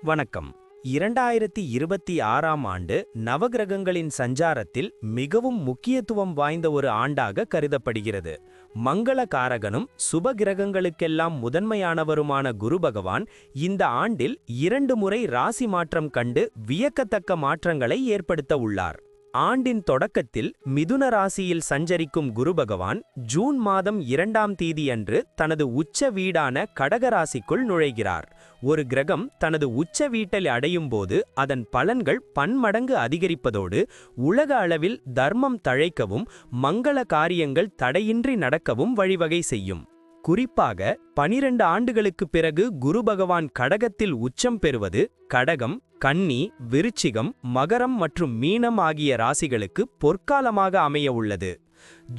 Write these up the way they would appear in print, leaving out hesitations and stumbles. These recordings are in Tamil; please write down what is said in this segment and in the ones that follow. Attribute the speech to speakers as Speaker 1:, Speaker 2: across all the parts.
Speaker 1: வணக்கம். 2026ஆம் ஆண்டு நவகிரகங்களின் சஞ்சாரத்தில் மிகவும் முக்கியத்துவம் வாய்ந்த ஒரு ஆண்டாக கருதப்படுகிறது. மங்கள காரகனும் சுப கிரகங்களுக்கெல்லாம் முதன்மையானவருமான குரு பகவான் இந்த ஆண்டில் 2 முறை ராசி மாற்றம் கண்டு வியக்கத்தக்க மாற்றங்களை ஏற்படுத்த உள்ளார். ஆண்டின் தொடக்கத்தில் மிதுன ராசியில் சஞ்சரிக்கும் குரு பகவான் ஜூன் மாதம் 2ஆம் தேதியன்று தனது உச்ச வீடான கடக ராசிக்குள் நுழைகிறார். ஒரு கிரகம் தனது உச்ச வீட்டில் அடையும் போது அதன் பலன்கள் பன்மடங்கு அதிகரிப்பதோடு உலக அளவில் தர்மம் தழைக்கவும் மங்கள காரியங்கள் தடையின்றி நடக்கவும் வழிவகை செய்யும். குறிப்பாக 12 ஆண்டுகளுக்கு பிறகு குரு பகவான் கடகத்தில் உச்சம் பெறுவது கடகம், கன்னி, விருச்சிகம், மகரம் மற்றும் மீனம் ஆகிய ராசிகளுக்கு பொற்காலமாக அமைய உள்ளது.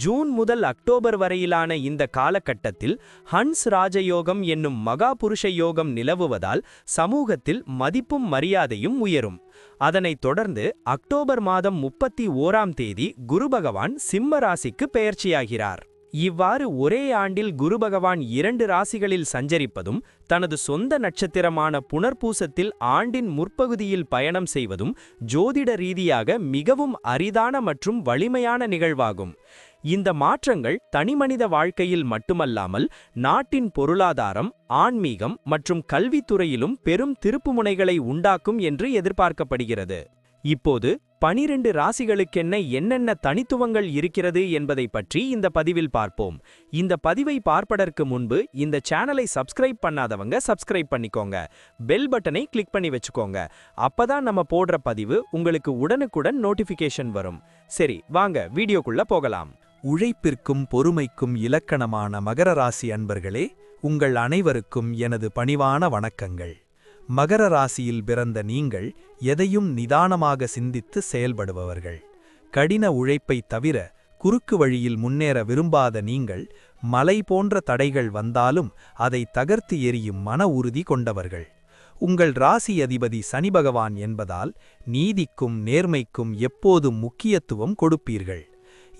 Speaker 1: ஜூன் முதல் அக்டோபர் வரையிலான இந்த காலகட்டத்தில் ஹன்ஸ் ராஜயோகம் என்னும் மகா புருஷ யோகம் நிலவுவதால் சமூகத்தில் மதிப்பும் மரியாதையும் உயரும். அதனைத் தொடர்ந்து அக்டோபர் மாதம் 31ஆம் தேதி குரு பகவான் சிம்ம ராசிக்கு பெயர்ச்சியாகிறார். இவ்வாறு ஒரே ஆண்டில் குரு பகவான் 2 ராசிகளில் சஞ்சரிப்பதும் தனது சொந்த நட்சத்திரமான புனர்பூசத்தில் ஆண்டின் முற்பகுதியில் பயணம் செய்வதும் ஜோதிட ரீதியாக மிகவும் அரிதான மற்றும் வலிமையான நிகழ்வாகும். இந்த மாற்றங்கள் தனிமனித வாழ்க்கையில் மட்டுமல்லாமல் நாட்டின் பொருளாதாரம், ஆன்மீகம் மற்றும் கல்வித்துறையிலும் பெரும் திருப்புமுனைகளை உண்டாக்கும் என்று எதிர்பார்க்கப்படுகிறது. இப்போது 12 ராசிகளுக்கென்ன என்னென்ன தனித்துவங்கள் இருக்கிறது என்பதை பற்றி இந்த பதிவில் பார்ப்போம். இந்த பதிவை பார்ப்பதற்கு முன்பு இந்த சேனலை சப்ஸ்கிரைப் பண்ணாதவங்க சப்ஸ்கிரைப் பண்ணிக்கோங்க. பெல் பட்டனை கிளிக் பண்ணி வச்சுக்கோங்க. அப்பதான் நம்ம போடுற பதிவு உங்களுக்கு உடனுக்குடன் நோட்டிஃபிகேஷன் வரும். சரி, வாங்க வீடியோக்குள்ள போகலாம்.
Speaker 2: உழைப்பிற்கும் பொறுமைக்கும் இலக்கணமான மகர ராசி அன்பர்களே, உங்கள் அனைவருக்கும் எனது பணிவான வணக்கங்கள். மகர ராசியில் பிறந்த நீங்கள் எதையும் நிதானமாக சிந்தித்து செயல்படுபவர்கள். கடின உழைப்பை தவிர குறுக்கு வழியில் முன்னேற விரும்பாத நீங்கள் மலை போன்ற தடைகள் வந்தாலும் அதை தகர்த்து எறியும் மன உறுதி கொண்டவர்கள். உங்கள் ராசி அதிபதி சனி பகவான் என்பதால் நீதிக்கும் நேர்மைக்கும் எப்போதும் முக்கியத்துவம் கொடுப்பீர்கள்.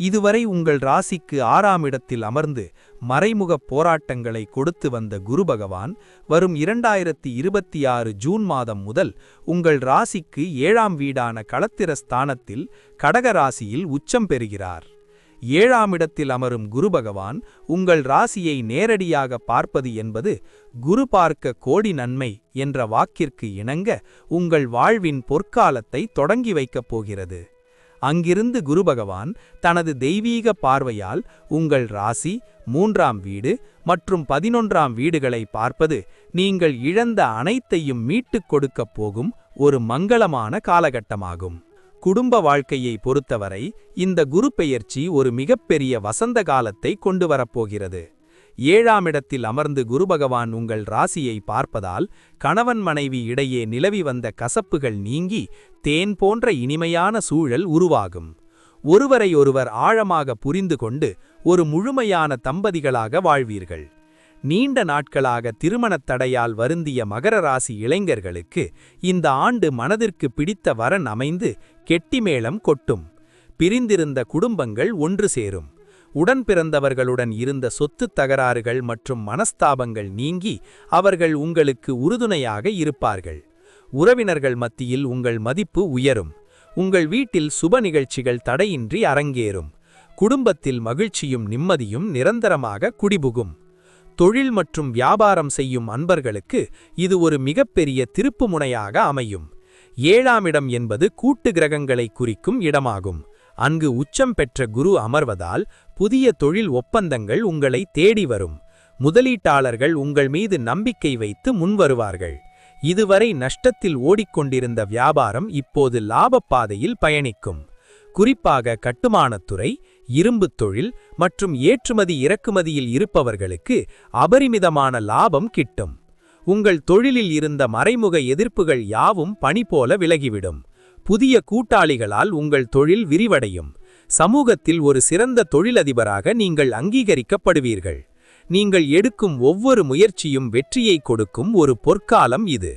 Speaker 2: இதுவரை உங்கள் ராசிக்கு 6ஆம் இடத்தில் அமர்ந்து மறைமுக போராட்டங்களை கொடுத்து வந்த குரு பகவான் வரும் 2026 ஜூன் மாதம் முதல் உங்கள் ராசிக்கு 7ஆம் வீடான களத்திர ஸ்தானத்தில் கடக ராசியில் உச்சம் பெறுகிறார். 7ஆம் இடத்தில் அமரும் குரு பகவான் உங்கள் ராசியை நேரடியாக பார்ப்பது என்பது குரு பார்க்க கோடி நன்மை என்ற வாக்கிற்கு இணங்க உங்கள் வாழ்வின் பொற்காலத்தை தொடங்கி வைக்கப் போகிறது. அங்கிருந்து குரு பகவான் தனது தெய்வீக பார்வையால் உங்கள் ராசி, 3ஆம் வீடு மற்றும் 11ஆம் வீடுகளை பார்ப்பது நீங்கள் இழந்த அனைத்தையும் மீட்டுக் கொடுக்கப் போகும் ஒரு மங்களமான காலகட்டமாகும். குடும்ப வாழ்க்கையை பொறுத்தவரை இந்த குரு பெயர்ச்சி ஒரு மிகப்பெரிய வசந்த காலத்தை கொண்டு வரப்போகிறது. 7ஆம் இடத்தில் அமர்ந்து குரு பகவான் உங்கள் ராசியை பார்ப்பதால் கணவன் மனைவி இடையே நிலவி வந்த கசப்புகள் நீங்கி தேன் போன்ற இனிமையான சூழல் உருவாகும். ஒருவரை ஒருவர் ஆழமாக புரிந்து கொண்டு ஒரு முழுமையான தம்பதிகளாக வாழ்வீர்கள். நீண்ட நாட்களாக திருமணத் தடையால் வருந்திய மகர ராசி இளைஞர்களுக்கு இந்த ஆண்டு மனதிற்கு பிடித்த வரன் அமைந்து கெட்டிமேளம் கொட்டும். பிரிந்திருந்த குடும்பங்கள் ஒன்று சேரும். உடன் பிறந்தவர்களுடன் இருந்த சொத்து தகராறுகள் மற்றும் மனஸ்தாபங்கள் நீங்கி அவர்கள் உங்களுக்கு உறுதுணையாக இருப்பார்கள். உறவினர்கள் மத்தியில் உங்கள் மதிப்பு உயரும். உங்கள் வீட்டில் சுப நிகழ்ச்சிகள் தடையின்றி அரங்கேறும். குடும்பத்தில் மகிழ்ச்சியும் நிம்மதியும் நிரந்தரமாக குடிபுகும். தொழில் மற்றும் வியாபாரம் செய்யும் அன்பர்களுக்கு இது ஒரு மிகப்பெரிய திருப்புமுனையாக அமையும். 7ஆம் இடம் என்பது கூட்டு கிரகங்களை குறிக்கும் இடமாகும். அங்கு உச்சம் பெற்ற குரு அமர்வதால் புதிய தொழில் ஒப்பந்தங்கள் உங்களை தேடி வரும். முதலீட்டாளர்கள் உங்கள் மீது நம்பிக்கை வைத்து முன்வருவார்கள். இதுவரை நஷ்டத்தில் ஓடிக்கொண்டிருந்த வியாபாரம் இப்போது லாபப் பாதையில் பயணிக்கும். குறிப்பாக கட்டுமானத்துறை, இரும்புத் தொழில் மற்றும் ஏற்றுமதி இறக்குமதியில் இருப்பவர்களுக்கு அபரிமிதமான லாபம் கிட்டும். உங்கள் தொழிலில் இருந்த மறைமுக எதிர்ப்புகள் யாவும் பனி போல விலகிவிடும். புதிய கூட்டாளிகளால் உங்கள் தொழில் விரிவடையும். சமூகத்தில் ஒரு சிறந்த தொழிலதிபராக நீங்கள் அங்கீகரிக்கப்படுவீர்கள். நீங்கள் எடுக்கும் ஒவ்வொரு முயற்சியும் வெற்றியை கொடுக்கும் ஒரு பொற்காலம் இது.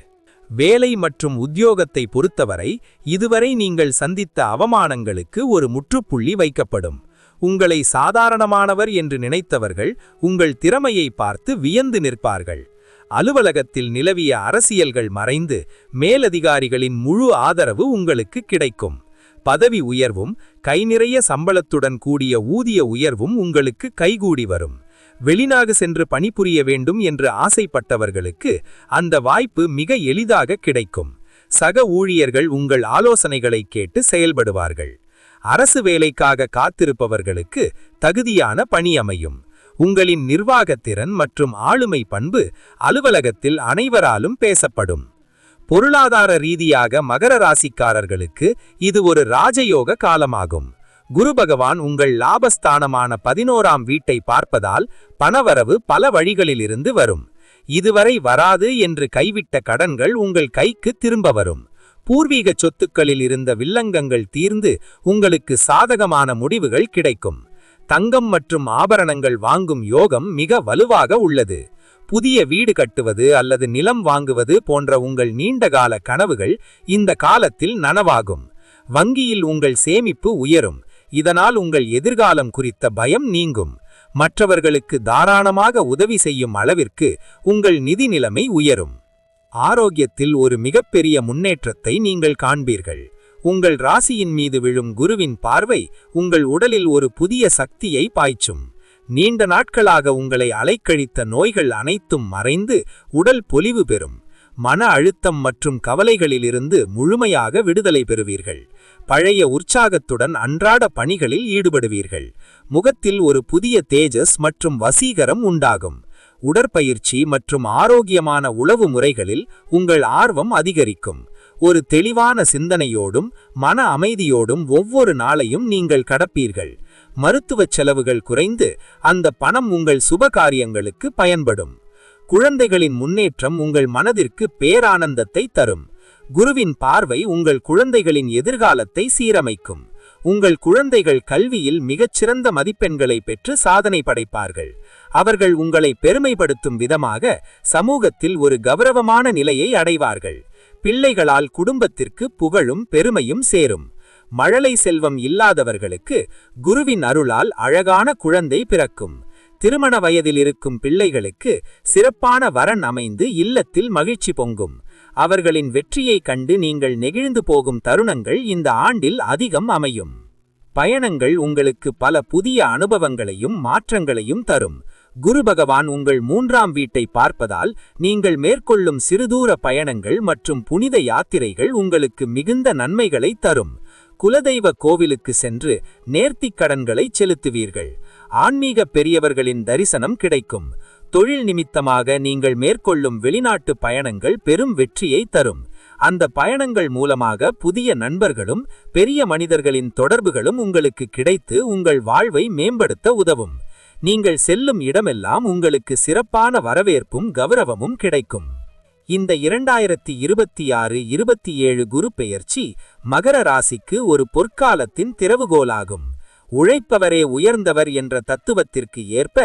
Speaker 2: வேலை மற்றும் உத்தியோகத்தை பொறுத்தவரை இதுவரை நீங்கள் சந்தித்த அவமானங்களுக்கு ஒரு முற்றுப்புள்ளி வைக்கப்படும். உங்களை சாதாரணமானவர் என்று நினைத்தவர்கள் உங்கள் திறமையை பார்த்து வியந்து நிற்பார்கள். அலுவலகத்தில் நிலவிய அரசியல்கள் மறைந்து மேலதிகாரிகளின் முழு ஆதரவு உங்களுக்கு கிடைக்கும். பதவி உயர்வும் கை நிறைய சம்பளத்துடன் கூடிய ஊதிய உயர்வும் உங்களுக்கு கைகூடி வரும். வெளிநாடு சென்று பணிபுரிய வேண்டும் என்று ஆசைப்பட்டவர்களுக்கு அந்த வாய்ப்பு மிக எளிதாக கிடைக்கும். சக ஊழியர்கள் உங்கள் ஆலோசனைகளை கேட்டு செயல்படுவார்கள். அரசு வேலைக்காக காத்திருப்பவர்களுக்கு தகுதியான பணி அமையும். உங்களின் நிர்வாகத்திறன் மற்றும் ஆளுமை பண்பு அலுவலகத்தில் அனைவராலும் பேசப்படும். பொருளாதார ரீதியாக மகர ராசிக்காரர்களுக்கு இது ஒரு ராஜயோக காலமாகும். குரு பகவான் உங்கள் லாபஸ்தானமான 11ஆம் வீட்டை பார்ப்பதால் பணவரவு பல வழிகளிலிருந்து வரும். இதுவரை வராது என்று கைவிட்ட கடன்கள் உங்கள் கைக்கு திரும்ப வரும். பூர்வீக சொத்துக்களில் இருந்த வில்லங்கங்கள் தீர்ந்து உங்களுக்கு சாதகமான முடிவுகள் கிடைக்கும். தங்கம் மற்றும் ஆபரணங்கள் வாங்கும் யோகம் மிக வலுவாக உள்ளது. புதிய வீடு கட்டுவது அல்லது நிலம் வாங்குவது போன்ற உங்கள் நீண்டகால கனவுகள் இந்த காலத்தில் நனவாகும். வங்கியில் உங்கள் சேமிப்பு உயரும். இதனால் உங்கள் எதிர்காலம் குறித்த பயம் நீங்கும். மற்றவர்களுக்கு தாராளமாக உதவி செய்யும் அளவிற்கு உங்கள் நிதி நிலைமை உயரும். ஆரோக்கியத்தில் ஒரு மிகப்பெரிய முன்னேற்றத்தை நீங்கள் காண்பீர்கள். உங்கள் ராசியின் மீது விழும் குருவின் பார்வை உங்கள் உடலில் ஒரு புதிய சக்தியை பாய்ச்சும். நீண்ட நாட்களாக உங்களை அலைக்கழித்த நோய்கள் அனைத்தும் மறைந்து உடல் பொலிவு பெறும். மன அழுத்தம் மற்றும் கவலைகளிலிருந்து முழுமையாக விடுதலை பெறுவீர்கள். பழைய உற்சாகத்துடன் அன்றாட பணிகளில் ஈடுபடுவீர்கள். முகத்தில் ஒரு புதிய தேஜஸ் மற்றும் வசீகரம் உண்டாகும். உடற்பயிற்சி மற்றும் ஆரோக்கியமான உணவு முறைகளில் உங்கள் ஆர்வம் அதிகரிக்கும். ஒரு தெளிவான சிந்தனையோடும் மன அமைதியோடும் ஒவ்வொரு நாளையும் நீங்கள் கடப்பீர்கள். மருத்துவ செலவுகள் குறைந்து அந்த பணம் உங்கள் சுபகாரியங்களுக்கு பயன்படும். குழந்தைகளின் முன்னேற்றம் உங்கள் மனதிற்கு பேரானந்தத்தை தரும். குருவின் பார்வை உங்கள் குழந்தைகளின் எதிர்காலத்தை சீரமைக்கும். உங்கள் குழந்தைகள் கல்வியில் மிகச்சிறந்த மதிப்பெண்களை பெற்று சாதனை படைப்பார்கள். அவர்கள் உங்களை பெருமைப்படுத்தும் விதமாக சமூகத்தில் ஒரு கௌரவமான நிலையை அடைவார்கள். பிள்ளைகளால் குடும்பத்திற்கு புகழும் பெருமையும் சேரும். மழலை செல்வம் இல்லாதவர்களுக்கு குருவின் அருளால் அழகான குழந்தை பிறக்கும். திருமண வயதில் இருக்கும் பிள்ளைகளுக்கு சிறப்பான வரன் அமைந்து இல்லத்தில் மகிழ்ச்சி பொங்கும். அவர்களின் வெற்றியை கண்டு நீங்கள் நெகிழ்ந்து போகும் தருணங்கள் இந்த ஆண்டில் அதிகம் அமையும். பயணங்கள் உங்களுக்கு பல புதிய அனுபவங்களையும் மாற்றங்களையும் தரும். குரு பகவான் உங்கள் 3ஆம் வீட்டை பார்ப்பதால் நீங்கள் மேற்கொள்ளும் சிறுதூர பயணங்கள் மற்றும் புனித யாத்திரைகள் உங்களுக்கு மிகுந்த நன்மைகளை தரும். குலதெய்வ கோவிலுக்கு சென்று நேர்த்திக் கடன்களை செலுத்துவீர்கள். ஆன்மீக பெரியவர்களின் தரிசனம் கிடைக்கும். தொழில் நிமித்தமாக நீங்கள் மேற்கொள்ளும் வெளிநாட்டு பயணங்கள் பெரும் வெற்றியை தரும். அந்த பயணங்கள் மூலமாக புதிய நண்பர்களும் பெரிய மனிதர்களின் தொடர்புகளும் உங்களுக்கு கிடைத்து உங்கள் வாழ்வை மேம்படுத்த உதவும். நீங்கள் செல்லும் இடமெல்லாம் உங்களுக்கு சிறப்பான வரவேற்பும் கௌரவமும் கிடைக்கும். இந்த 2026-27 குரு பெயர்ச்சி மகர ராசிக்கு ஒரு பொற்காலத்தின் திறவுகோலாகும். உழைப்பவரே உயர்ந்தவர் என்ற தத்துவத்திற்கு ஏற்ப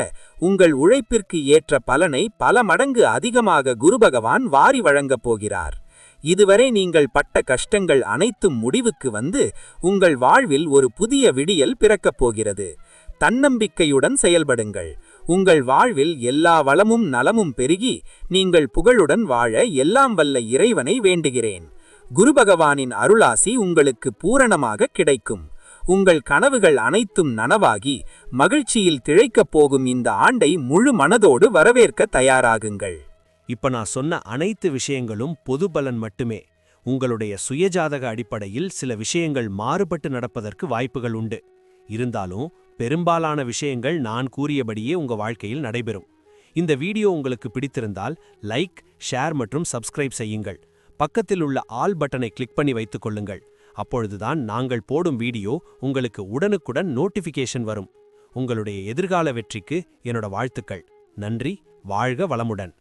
Speaker 2: உங்கள் உழைப்பிற்கு ஏற்ற பலனை பல மடங்கு அதிகமாக குரு பகவான் வாரி வழங்கப் போகிறார். இதுவரை நீங்கள் பட்ட கஷ்டங்கள் அனைத்தும் முடிவுக்கு வந்து உங்கள் வாழ்வில் ஒரு புதிய விடியல் பிறக்கப் போகிறது. தன்னம்பிக்கையுடன் செயல்படுங்கள். உங்கள் வாழ்வில் எல்லா வளமும் நலமும் பெருகி நீங்கள் புகழுடன் வாழ எல்லாம் வல்ல இறைவனை வேண்டுகிறேன். குரு பகவானின் அருளாசி உங்களுக்கு பூரணமாக கிடைக்கும். உங்கள் கனவுகள் அனைத்தும் நனவாகி மகிழ்ச்சியில் திளைக்கப் போகும் இந்த ஆண்டை முழு மனதோடு வரவேற்க தயாராகுங்கள்.
Speaker 1: இப்ப நான் சொன்ன அனைத்து விஷயங்களும் பொது பலன் மட்டுமே. உங்களுடைய சுயஜாதக அடிப்படையில் சில விஷயங்கள் மாறுபட்டு நடப்பதற்கு வாய்ப்புகள் உண்டு. இருந்தாலும் பெரும்பாலான விஷயங்கள் நான் கூறியபடியே உங்க வாழ்க்கையில் நடைபெறும். இந்த வீடியோ உங்களுக்கு பிடித்திருந்தால் லைக், ஷேர் மற்றும் சப்ஸ்கிரைப் செய்யுங்கள். பக்கத்தில் உள்ள ஆல் பட்டனை கிளிக் பண்ணி வைத்துக் கொள்ளுங்கள். அப்பொழுதுதான் நாங்கள் போடும் வீடியோ உங்களுக்கு உடனுக்குடன் நோட்டிஃபிகேஷன் வரும். உங்களுடைய எதிர்கால வெற்றிக்கு என்னோட வாழ்த்துக்கள். நன்றி. வாழ்க வளமுடன்.